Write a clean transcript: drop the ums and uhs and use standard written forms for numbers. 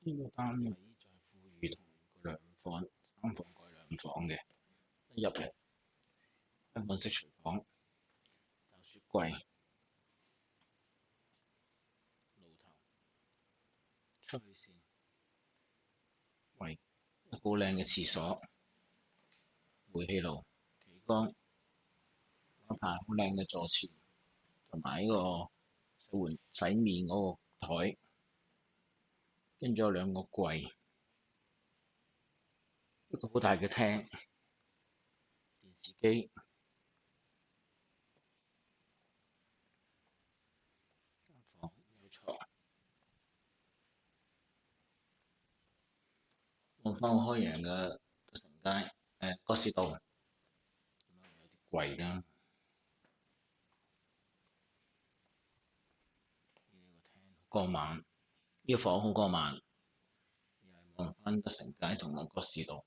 呢個單位就係富裕同個3房改2房嘅，一入嚟香港式廚房，有雪櫃、爐頭、吹扇，為一個好靚嘅廁所，煤氣爐、企缸，一排好靚嘅座廁，同埋呢個洗面嗰個台，跟住有2個櫃，一個好大嘅廳，電視機。房有床，望返好開揚嘅德成街哥士道，有啲櫃啦。過晚，呢個房好過晚，又係望返德成街同埋哥士道。